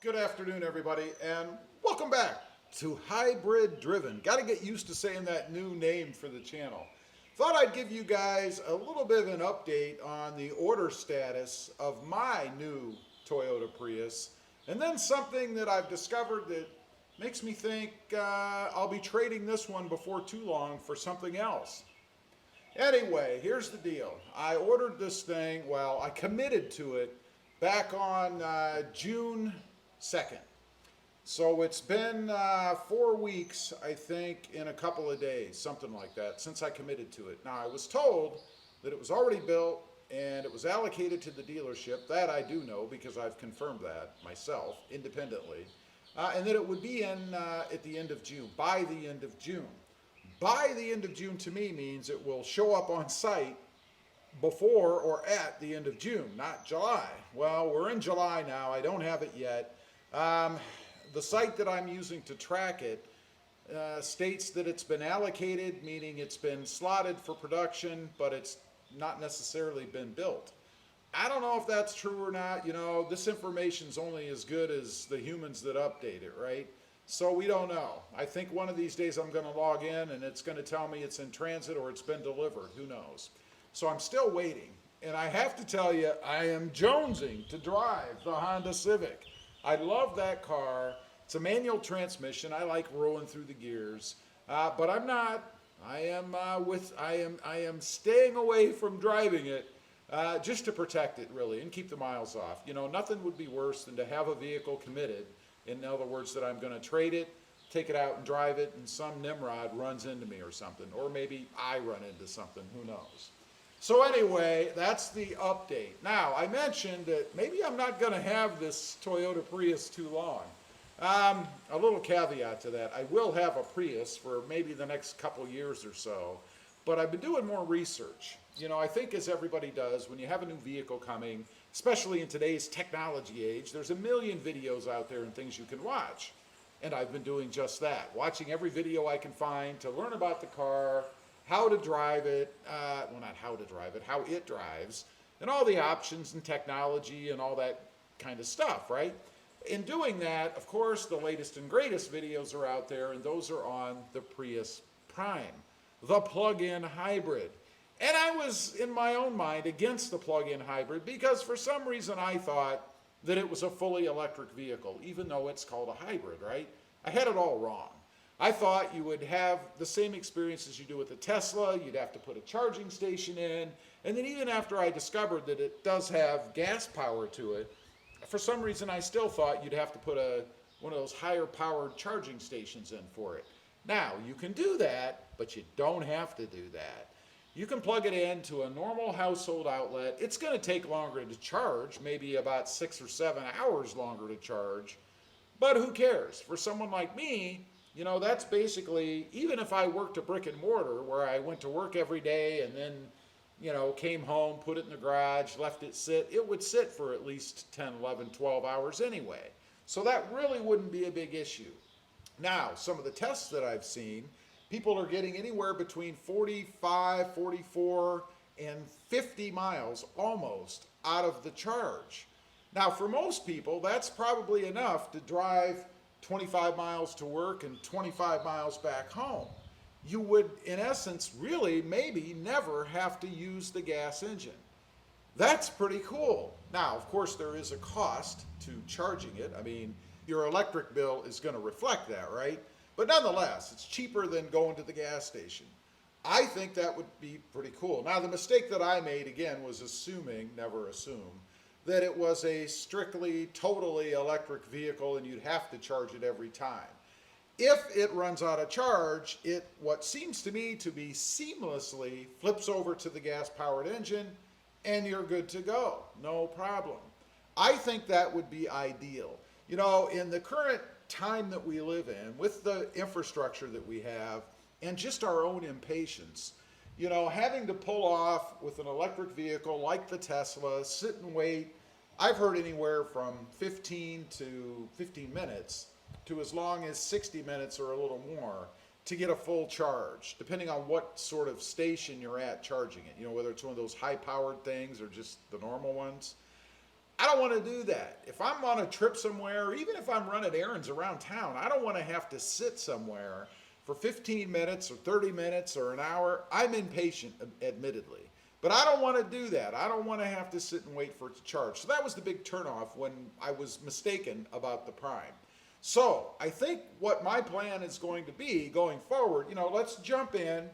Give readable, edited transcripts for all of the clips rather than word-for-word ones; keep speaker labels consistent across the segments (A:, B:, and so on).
A: Good afternoon, everybody, and welcome back to Hybrid Driven. Got to get used to saying that new name for the channel. Thought I'd give you guys a little bit of an update on the order status of my new Toyota Prius, and then something that I've discovered that makes me think I'll be trading this one before too long for something else. Anyway, here's the deal. I ordered this thing, well, I committed to it back on June 2nd. So it's been 4 weeks, I think, in a couple of days, something like that, since I committed to it. Now, I was told that it was already built and it was allocated to the dealership. That I do know because I've confirmed that myself independently. And that it would be in at the end of June, by the end of June. By the end of June to me means it will show up on site before or at the end of June, not July. Well, we're in July now. I don't have it yet. The site that I'm using to track it states that it's been allocated, meaning it's been slotted for production, but it's not necessarily been built. I don't know if that's true or not. You know, this information's only as good as the humans that update it, right? So we don't know. I think one of these days I'm going to log in and it's going to tell me it's in transit or it's been delivered. Who knows? So I'm still waiting. And I have to tell you, I am jonesing to drive the Honda Civic. I love that car. It's a manual transmission. I like rolling through the gears, but I'm not. I am staying away from driving it just to protect it, really, and keep the miles off. You know, nothing would be worse than to have a vehicle committed. In other words, that I'm going to trade it, take it out and drive it, and some Nimrod runs into me or something, or maybe I run into something. Who knows? So anyway, that's the update. Now, I mentioned that maybe I'm not going to have this Toyota Prius too long. A little caveat to that. I will have a Prius for maybe the next couple years or so, but I've been doing more research. You know, I think as everybody does, when you have a new vehicle coming, especially in today's technology age, there's a million videos out there and things you can watch. And I've been doing just that, watching every video I can find to learn about the car, how to drive it, well, not how to drive it, how it drives, and all the options and technology and all that kind of stuff, right? In doing that, of course, the latest and greatest videos are out there, and those are on the Prius Prime, the plug-in hybrid. And I was, in my own mind, against the plug-in hybrid because for some reason I thought that it was a fully electric vehicle, even though it's called a hybrid, right? I had it all wrong. I thought you would have the same experience as you do with a Tesla. You'd have to put a charging station in. And then even after I discovered that it does have gas power to it, for some reason I still thought you'd have to put one of those higher powered charging stations in for it. Now, you can do that, but you don't have to do that. You can plug it into a normal household outlet. It's going to take longer to charge, maybe about 6 or 7 hours longer to charge. But who cares? For someone like me, you know, that's basically, even if I worked a brick and mortar where I went to work every day and then, you know, came home, put it in the garage, left it sit, it would sit for at least 10, 11, 12 hours anyway. So that really wouldn't be a big issue. Now, some of the tests that I've seen, people are getting anywhere between 45, 44, and 50 miles almost out of the charge. Now, for most people, that's probably enough to drive 25 miles to work and 25 miles back home. You would, in essence, really maybe never have to use the gas engine. That's pretty cool. Now, of course, there is a cost to charging it. I mean, your electric bill is going to reflect that, right? But nonetheless, it's cheaper than going to the gas station. I think that would be pretty cool. Now, the mistake that I made, again, was assuming, never assume, that it was a strictly, totally electric vehicle and you'd have to charge it every time. If it runs out of charge, it, what seems to me to be seamlessly, flips over to the gas-powered engine and you're good to go. No problem. I think that would be ideal. You know, in the current time that we live in, with the infrastructure that we have, and just our own impatience, you know, having to pull off with an electric vehicle like the Tesla, sit and wait, I've heard anywhere from 15 to 15 minutes to as long as 60 minutes or a little more to get a full charge, depending on what sort of station you're at charging it. You know, whether it's one of those high-powered things or just the normal ones. I don't want to do that. If I'm on a trip somewhere, or even if I'm running errands around town, I don't want to have to sit somewhere for 15 minutes or 30 minutes or an hour. I'm impatient, admittedly. But I don't want to do that. I don't want to have to sit and wait for it to charge. So that was the big turnoff when I was mistaken about the Prime. So I think what my plan is going to be going forward, let's jump in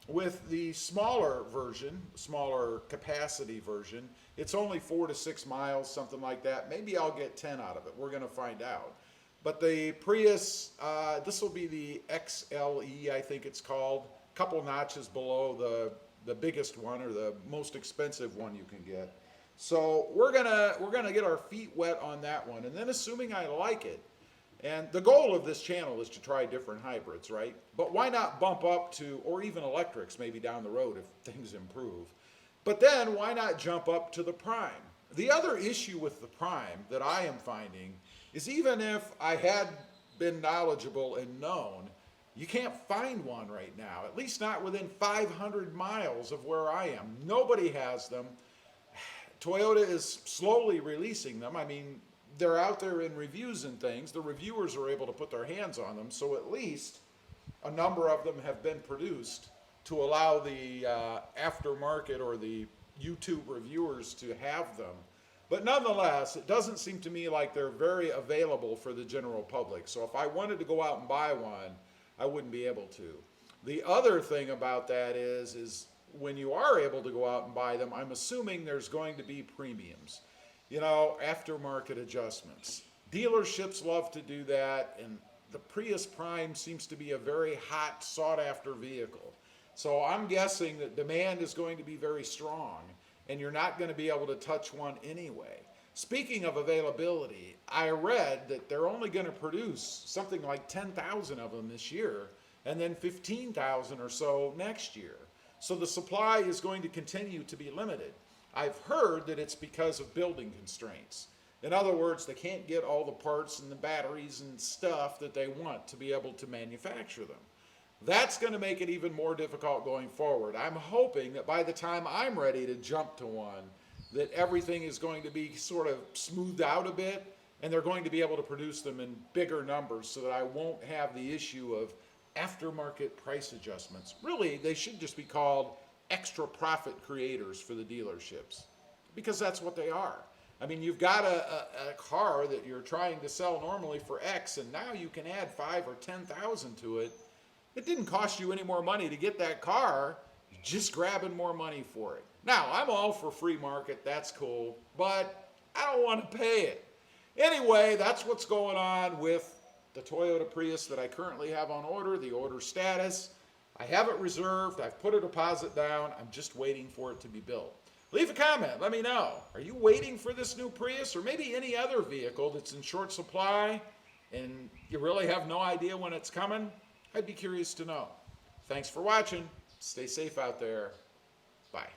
A: with the smaller version, smaller capacity version. It's only 4 to 6 miles, something like that. Maybe I'll get 10 out of it. We're going to find out. But the Prius, this will be the XLE, I think it's called, a couple notches below the biggest one or the most expensive one you can get. So we're gonna get our feet wet on that one, and then assuming I like it, and the goal of this channel is to try different hybrids, right? But why not bump up to, or even electrics maybe down the road if things improve. But then why not jump up to the Prime? The other issue with the Prime that I am finding is even if I had been knowledgeable and known, you can't find one right now, at least not within 500 miles of where I am. Nobody has them. Toyota is slowly releasing them. I mean, they're out there in reviews and things. The reviewers are able to put their hands on them, so at least a number of them have been produced to allow the aftermarket or the YouTube reviewers to have them. But nonetheless, it doesn't seem to me like they're very available for the general public. So if I wanted to go out and buy one, I wouldn't be able to. The other thing about that is when you are able to go out and buy them, I'm assuming there's going to be premiums. Aftermarket adjustments. Dealerships love to do that, and the Prius Prime seems to be a very hot, sought-after vehicle. So I'm guessing that demand is going to be very strong, and you're not going to be able to touch one anyway. Speaking of availability, I read that they're only going to produce something like 10,000 of them this year, and then 15,000 or so next year. So the supply is going to continue to be limited. I've heard that it's because of building constraints. In other words, they can't get all the parts and the batteries and stuff that they want to be able to manufacture them. That's going to make it even more difficult going forward. I'm hoping that by the time I'm ready to jump to one, that everything is going to be sort of smoothed out a bit, and they're going to be able to produce them in bigger numbers so that I won't have the issue of aftermarket price adjustments. Really, they should just be called extra profit creators for the dealerships, because that's what they are. I mean, you've got a car that you're trying to sell normally for X, and now you can add 5,000 or 10,000 to it. It didn't cost you any more money to get that car, you're just grabbing more money for it. Now, I'm all for free market, that's cool, but I don't want to pay it. Anyway, that's what's going on with the Toyota Prius that I currently have on order, the order status. I have it reserved, I've put a deposit down, I'm just waiting for it to be built. Leave a comment, let me know. Are you waiting for this new Prius or maybe any other vehicle that's in short supply and you really have no idea when it's coming? I'd be curious to know. Thanks for watching. Stay safe out there. Bye.